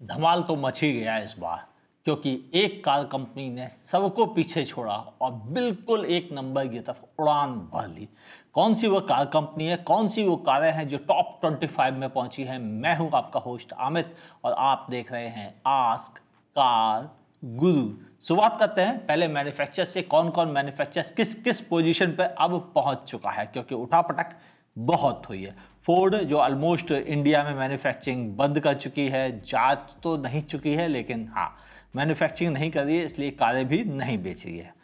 धमाल तो मच ही गया इस बार, क्योंकि एक कार कंपनी ने सबको पीछे छोड़ा और बिल्कुल एक नंबर की तरफ उड़ान भर ली। कौन सी वो कार कंपनी है, कौन सी वो कारें हैं जो टॉप 25 में पहुंची हैं? मैं हूं आपका होस्ट अमित और आप देख रहे हैं आस्क कार गुरु। शुरुआत करते हैं पहले मैन्युफैक्चर से। कौन कौन मैन्युफैक्चर किस किस पोजीशन पर अब पहुंच चुका है, क्योंकि उठापटक बहुत हुई है। फोर्ड जो ऑलमोस्ट इंडिया में मैन्युफैक्चरिंग बंद कर चुकी है, जा तो नहीं चुकी है लेकिन हाँ मैन्युफैक्चरिंग नहीं कर रही है, इसलिए कारें भी नहीं बेच रही है।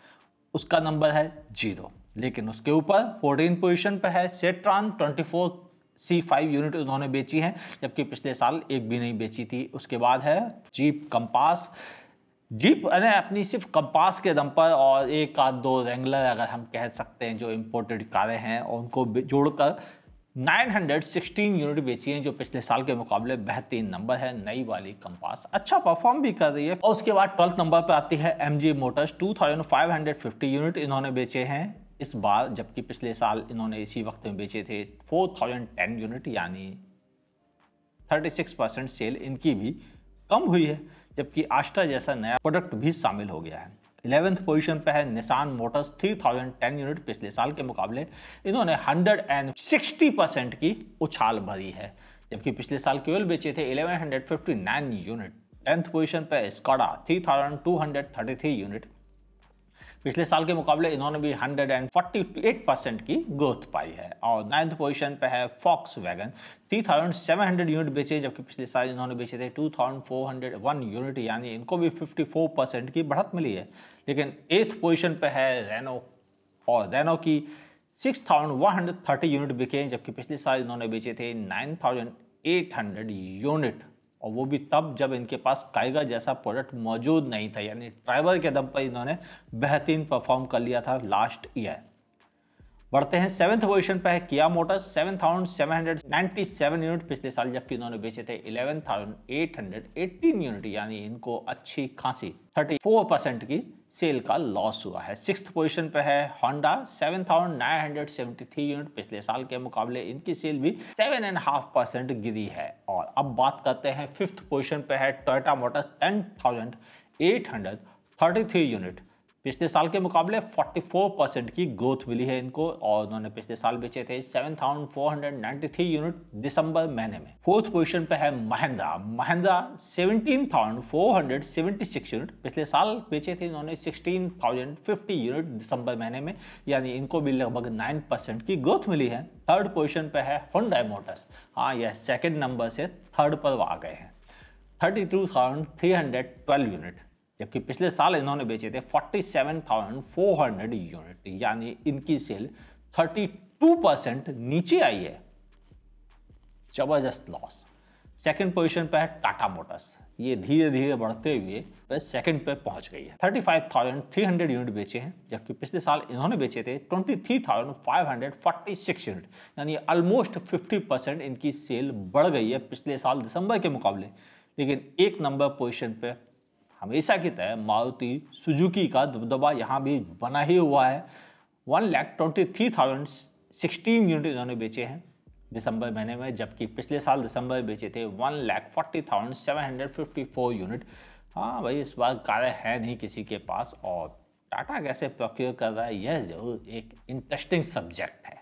उसका नंबर है 0। लेकिन उसके ऊपर 14 पोजीशन पे है सेट्रॉन। 24 C5 यूनिट उन्होंने बेची है, जबकि पिछले साल एक भी नहीं बेची थी। उसके बाद है जीप कंपास। जीप अपनी सिर्फ कंपास के दम पर और एक आध दो रेंगलर अगर हम कह सकते हैं जो इंपोर्टेड कारें हैं, और उनको जोड़कर 916 यूनिट बेची हैं, जो पिछले साल के मुकाबले बेहतरीन नंबर है। नई वाली कंपास अच्छा परफॉर्म भी कर रही है। और उसके बाद 12th नंबर पर आती है MG मोटर्स। 2550 यूनिट इन्होंने बेचे हैं इस बार, जबकि पिछले साल इन्होंने इसी वक्त में बेचे थे 4010 यूनिट, यानी 36% सेल इनकी भी कम हुई है। जबकि आस्ट्रा जैसा नया प्रोडक्ट भी शामिल हो गया है। 11th पोजीशन पे है निसान मोटर्स। 3010 यूनिट, पिछले साल के मुकाबले इन्होंने 160% की उछाल भरी है, जबकि पिछले साल केवल बेचे थे 1159 यूनिट। 10th पोजीशन पे स्कोडा 3233 यूनिट, पिछले साल के मुकाबले इन्होंने भी 148% की ग्रोथ पाई है। और 9th पोजीशन पे है फॉक्स वैगन। 3700 यूनिट बेचे, जबकि पिछले साल इन्होंने बेचे थे 2401 यूनिट, यानी इनको भी 54% की बढ़त मिली है। लेकिन 8th पोजीशन पे है रेनो, और रेनो की 6130 यूनिट बिके, जबकि पिछले साल इन्होंने बेचे थे 9800 यूनिट, और वो भी तब जब इनके पास काइगर जैसा प्रोडक्ट मौजूद नहीं था, यानी ड्राइवर के दम पर इन्होंने बेहतरीन परफॉर्म कर लिया था लास्ट ईयर। बढ़ते हैं 7th पोजीशन पे है किया मोटर्स। 7797 यूनिट पिछले साल, जबकि इन्होंने बेचे थे 11818 यूनिट, यानी इनको अच्छी खासी 34% की सेल का लॉस हुआ है। 6th पोजीशन पे है होंडा। 7973 यूनिट, पिछले साल के मुकाबले इनकी सेल भी 7.5% गिरी है। और अब बात करते हैं 5th पोजीशन पे है टोयोटा मोटर्स। 10833 यूनिट, पिछले साल के मुकाबले 44% की ग्रोथ मिली है इनको, और उन्होंने पिछले साल बेचे थे 7493 यूनिट दिसंबर महीने में। 4th पोजीशन पे है महिंद्रा। महिंद्रा 17476 यूनिट, पिछले साल बेचे थे इन्होंने 16050 यूनिट दिसंबर महीने में, यानी इनको भी लगभग 9% की ग्रोथ मिली है। 3rd पोजीशन पे है हुंडई मोटर्स। हाँ, यह 2nd नंबर से 3rd पर आ गए हैं। 32,312 यूनिट, जबकि पिछले साल इन्होंने बेचे थे 47,400 यूनिट, यानी इनकी सेल 32% नीचे आई है। जबरदस्त लॉस। 2nd पोजीशन पे है टाटा मोटर्स। ये धीरे धीरे बढ़ते हुए 2nd पे पहुंच गई है। 35,300 यूनिट बेचे हैं, जबकि पिछले साल इन्होंने बेचे थे 23,546 यूनिट, यानी ऑलमोस्ट 50% इनकी सेल बढ़ गई है पिछले साल दिसंबर के मुकाबले। लेकिन 1 नंबर पोजीशन पे हमेशा की तरह मारुति सुजुकी का दबदबा यहाँ भी बना ही हुआ है। 1,23,016 यूनिट इन्होंने बेचे हैं दिसंबर महीने में, जबकि पिछले साल दिसंबर बेचे थे 1,40,754 यूनिट। हाँ भाई, इस बार कारें है नहीं किसी के पास, और टाटा कैसे प्रोक्योर कर रहा है यह जरूर एक इंटरेस्टिंग सब्जेक्ट है।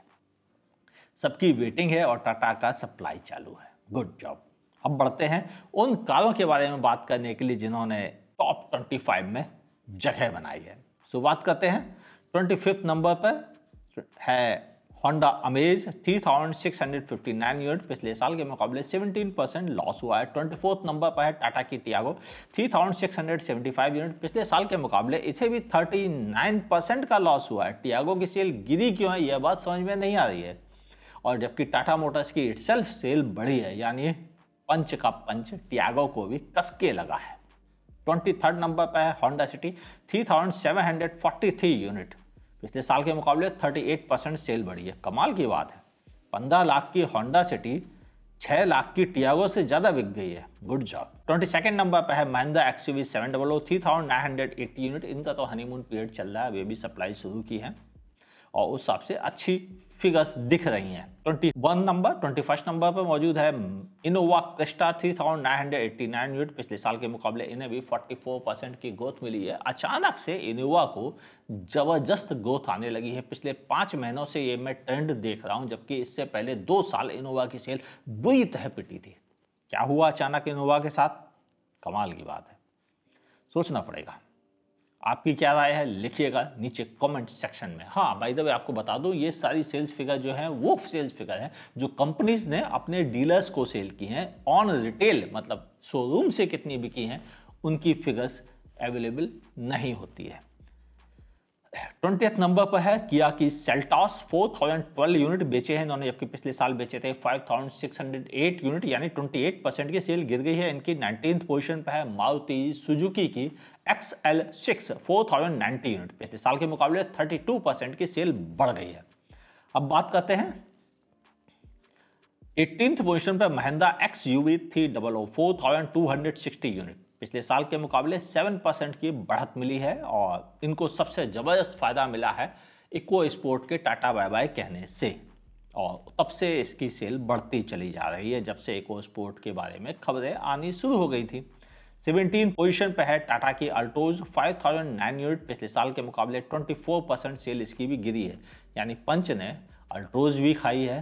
सबकी वेटिंग है और टाटा का सप्लाई चालू है। Good job. अब बढ़ते हैं उन कारों के बारे में बात करने के लिए जिन्होंने टॉप 25 में जगह बनाई है। शुरुआत करते हैं 25th नंबर पर है होंडा अमेज। 3659 यूनिट, पिछले साल के मुकाबले 17% लॉस हुआ है। 24th नंबर पर है टाटा की टियागो। 3675 यूनिट, पिछले साल के मुकाबले इसे भी 39% का लॉस हुआ है। टियागो की सेल गिरी क्यों है, यह बात समझ में नहीं आ रही है। और जबकि टाटा मोटर्स की इटसेल्फ सेल बढ़ी है, यानी पंच का पंच टियागो को भी कसके लगा है। 23rd नंबर पर है होंडा सिटी। 3743 यूनिट, पिछले साल के मुकाबले 38% सेल बढ़ी है। कमाल की बात है, 15 लाख की होंडा सिटी 6 लाख की टियागो से ज्यादा बिक गई है। Good job. 22nd नंबर पर है महिंद्रा XUV 700। 3980 यूनिट, इनका तो हनीमून पीरियड चल रहा है, वे भी सप्लाई शुरू की है और उस हिसाब से अच्छी फिगर्स दिख रही हैं। 21 नंबर पर मौजूद है इनोवा क्रिस्टा 3989 यूनिट। पिछले साल के मुकाबले इन्हें भी 44% की ग्रोथ मिली है। अचानक से इनोवा को जबरदस्त ग्रोथ आने लगी है। पिछले 5 महीनों से ये मैं ट्रेंड देख रहा हूं, जबकि इससे पहले 2 साल इनोवा की सेल बुरी तरह पिटी थी। क्या हुआ अचानक इनोवा के साथ? कमाल की बात है, सोचना पड़ेगा। आपकी क्या राय है लिखिएगा नीचे कमेंट सेक्शन में। हाँ बाय द वे आपको बता दूं, ये सारी सेल्स फिगर जो हैं वो सेल्स फिगर हैं जो कंपनीज ने अपने डीलर्स को सेल की हैं। ऑन रिटेल मतलब शोरूम से कितनी बिकी हैं उनकी फिगर्स अवेलेबल नहीं होती है। 20th नंबर पर है किया की सेल्टॉस 4012 यूनिट बेचे हैं इन्होंने, जबकि पिछले साल बेचे थे 5608 यूनिट, यानी 28% की सेल गिर गई है इनकी। 19th पोजीशन पर है मारुति सुजुकी की XL6 4090 यूनिट। पिछले साल के मुकाबले 32% की सेल बढ़ गई है। अब बात करते हैं 18th पोजीशन पर महिंद्रा XUV 300 4260 यूनिट। पिछले साल के मुकाबले 7% की बढ़त मिली है और इनको सबसे जबरदस्त फायदा मिला है इको स्पोर्ट के टाटा बाय बाय कहने से, और तब से इसकी सेल बढ़ती चली जा रही है जब से इको स्पोर्ट के बारे में खबरें आनी शुरू हो गई थी। 17 पोजीशन पर है टाटा की अल्टोज 5009 यूनिट। पिछले साल के मुकाबले 24% सेल इसकी भी गिरी है, यानी पंच ने अल्टोज भी खाई है,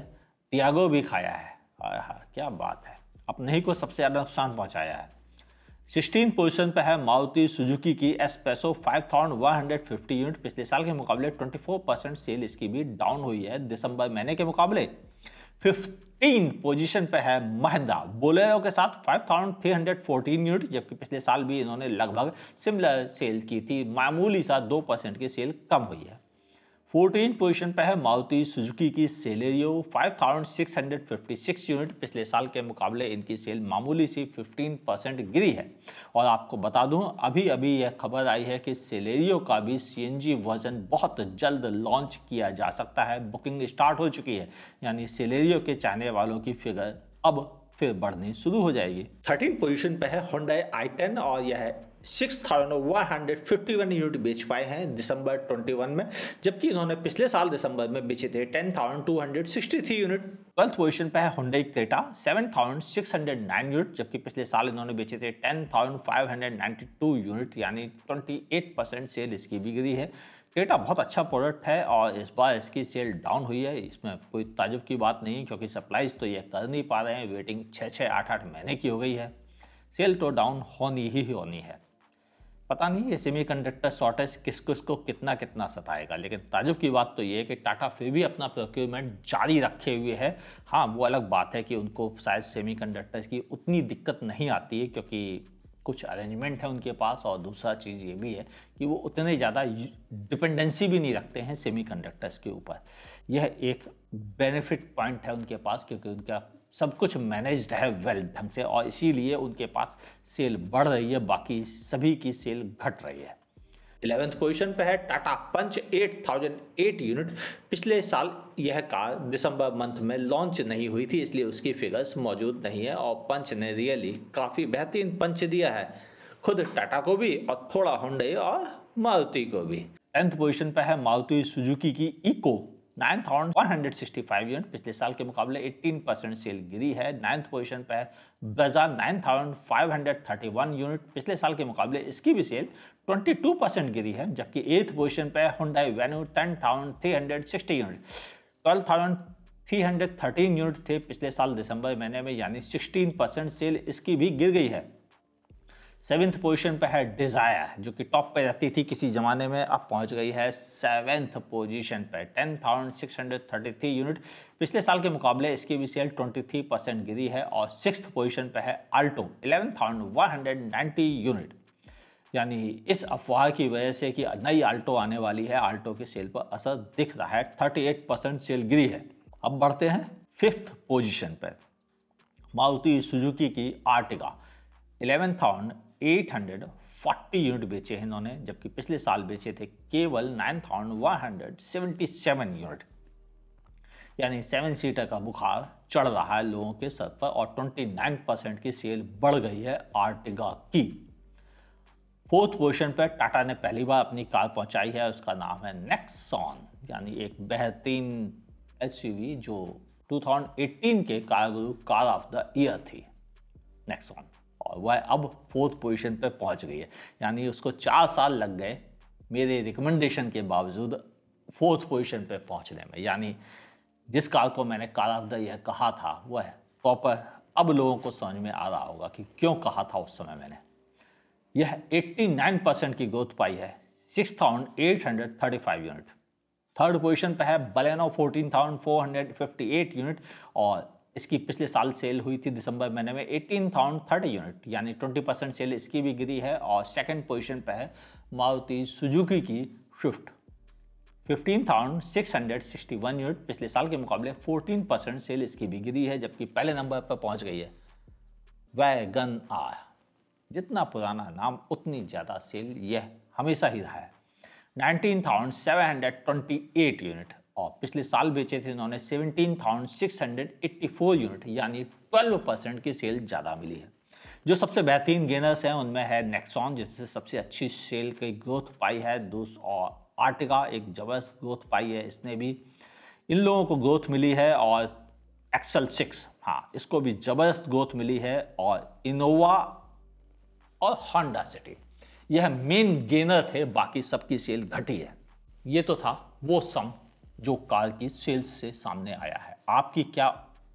टियागो भी खाया है। क्या बात है, अपने ही को सबसे ज्यादा नुकसान पहुंचाया है। 16 पोजीशन पर है मारुति सुजुकी की एस्प्रेसो 5150 यूनिट। पिछले साल के मुकाबले 24% सेल इसकी भी डाउन हुई है दिसंबर महीने के मुकाबले। 15 पोजीशन पर है महिंद्रा बोलेरो के साथ 5314 यूनिट, जबकि पिछले साल भी इन्होंने लगभग सिमिलर सेल की थी, मामूली सा 2% की सेल कम हुई है। 14 पोजीशन पर है मारुति सुजुकी की सेलेरियो 5656 यूनिट। पिछले साल के मुकाबले इनकी सेल मामूली सी 15% गिरी है। और आपको बता दूं अभी अभी यह खबर आई है कि सेलेरियो का भी CNG वर्जन बहुत जल्द लॉन्च किया जा सकता है। बुकिंग स्टार्ट हो चुकी है, यानी सेलेरियो के चाहने वालों की फिगर अब फिर बढ़नी शुरू हो जाएगी। 13 पोजीशन पर है Hyundai i10 और यह 6151 यूनिट बेच पाए हैं दिसंबर 21 में, जबकि इन्होंने पिछले साल दिसंबर में बेचे थे 10,263 यूनिट। 12th पोजीशन पर है Hyundai Creta 7609 यूनिट, जबकि पिछले साल इन्होंने बेचे थे 10,592 यूनिट, यानी 28% सेल इसकी भी गिरी है। क्रेटा बहुत अच्छा प्रोडक्ट है और इस बार इसकी सेल डाउन हुई है, इसमें कोई ताजुब की बात नहीं, क्योंकि सप्लाईज तो ये कर नहीं पा रहे हैं। वेटिंग 6-6, 8-8 महीने की हो गई है, सेल तो डाउन होनी ही होनी है। पता नहीं ये सेमीकंडक्टर शॉर्टेज किस किस को कितना कितना सताएगा, लेकिन ताजुब की बात तो ये है कि टाटा फिर भी अपना प्रोक्योरमेंट जारी रखे हुए है। हाँ वो अलग बात है कि उनको शायद सेमीकंडक्टर्स की उतनी दिक्कत नहीं आती है, क्योंकि कुछ अरेंजमेंट है उनके पास, और दूसरा चीज़ ये भी है कि वो उतने ज़्यादा डिपेंडेंसी भी नहीं रखते हैं सेमीकंडक्टर्स के ऊपर। यह एक बेनिफिट पॉइंट है उनके पास, क्योंकि उनका सब कुछ मैनेज्ड है वेल ढंग से, और इसीलिए उनके पास सेल बढ़ रही है, बाकी सभी की सेल घट रही है। 11th पोजीशन पे है टाटा पंच 8008 यूनिट। पिछले साल यह कार दिसंबर मंथ में लॉन्च नहीं हुई थी, इसलिए उसकी फिगर्स मौजूद नहीं है, और पंच ने रियली काफ़ी बेहतरीन पंच दिया है, खुद टाटा को भी और थोड़ा हुंडई और मारुति को भी। 10th पोजीशन पर है मारुति सुजुकी की इको 9165 यूनिट। पिछले साल के मुकाबले 18% सेल गिरी है। 9th पोजीशन पर है ब्रेजा 9531 यूनिट। पिछले साल के मुकाबले इसकी भी सेल 22% गिरी है, जबकि 8th पोजीशन पर है हुंडई वेन्यू 10360 यूनिट। 12313 यूनिट थे पिछले साल दिसंबर महीने में, यानी 16% सेल इसकी भी गिर गई है। 7th पोजीशन पे है डिजायर, जो कि टॉप पे रहती थी किसी जमाने में, अब पहुंच गई है 7th पोजीशन पे 10,633 यूनिट। पिछले साल के मुकाबले इसकी भी सेल 23% गिरी है। और 6th पोजीशन पे है आल्टो 11,190 यूनिट, यानी इस अफवाह की वजह से कि नई आल्टो आने वाली है, आल्टो के सेल पर असर दिख रहा है, 38% सेल गिरी है। अब बढ़ते हैं 5th पोजीशन पर मारुति सुजुकी की आर्टिगा 11,840 यूनिट बेचे हैं इन्होंने, जबकि पिछले साल बेचे थे केवल 9,177 यूनिट, यानी 7 सीटर का बुखार चढ़ रहा है लोगों के सर पर, और 29% की सेल बढ़ गई है आर्टिगा की। 4th पोजीशन पर टाटा ने पहली बार अपनी कार पहुंचाई है, उसका नाम है नेक्सॉन, यानी एक बेहतरीन एसयूवी जो 2018 के car Guru car of the year थी, नेक्सॉन, और वह अब 4th पोजीशन पे पहुंच गई है। यानी उसको 4 साल लग गए मेरे रिकमेंडेशन के बावजूद 4th पोजीशन पे पहुंचने में। यानी जिस कार को मैंने कार ऑफ द ईयर कहा था वह प्रॉपर अब लोगों को समझ में आ रहा होगा कि क्यों कहा था उस समय मैंने। यह 89% की ग्रोथ पाई है, 6,835 यूनिट। 3rd पोजीशन पे है बलेनो 14,458 यूनिट, और इसकी पिछले साल सेल हुई थी दिसंबर महीने में 18,030 यूनिट, यानी 20% सेल इसकी भी गिरी है। और 2nd पोजीशन पे है मारुति सुजुकी की स्विफ्ट, 15,661 यूनिट, पिछले साल के मुकाबले 14% सेल इसकी भी गिरी है। जबकि पहले नंबर पर पहुंच गई है वैगन आर, जितना पुराना नाम उतनी ज़्यादा सेल यह हमेशा ही रहा है, 19,728 यूनिट, और पिछले साल बेचे थे इन्होंने 17,684 यूनिट, यानी 12% की सेल ज़्यादा मिली है। जो सबसे बेहतरीन गेनर्स हैं उनमें है नेक्सॉन, जिससे सबसे अच्छी सेल की ग्रोथ पाई है, और आर्टिगा एक ज़बरदस्त ग्रोथ पाई है, इसने भी इन लोगों को ग्रोथ मिली है। और एक्सल 6, हाँ, इसको भी ज़बरदस्त ग्रोथ मिली है। और इनोवा और होंडा सिटी यह मेन गेनर थे, बाकी सबकी सेल घटी है। ये तो था वो सम जो कार की सेल्स से सामने आया है। आपकी क्या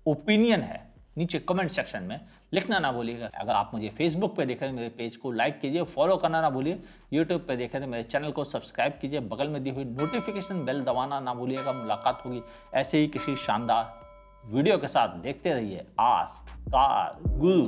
ओपिनियन है नीचे कमेंट सेक्शन में लिखना ना भूलिएगा। अगर आप मुझे फेसबुक पे देख रहे हैं मेरे पेज को लाइक कीजिए, फॉलो करना ना भूलिए। यूट्यूब पे देख रहे हैं मेरे चैनल को सब्सक्राइब कीजिए, बगल में दी हुई नोटिफिकेशन बेल दबाना ना भूलिएगा। मुलाकात होगी ऐसे ही किसी शानदार वीडियो के साथ। देखते रहिए आस्क कार गुरु।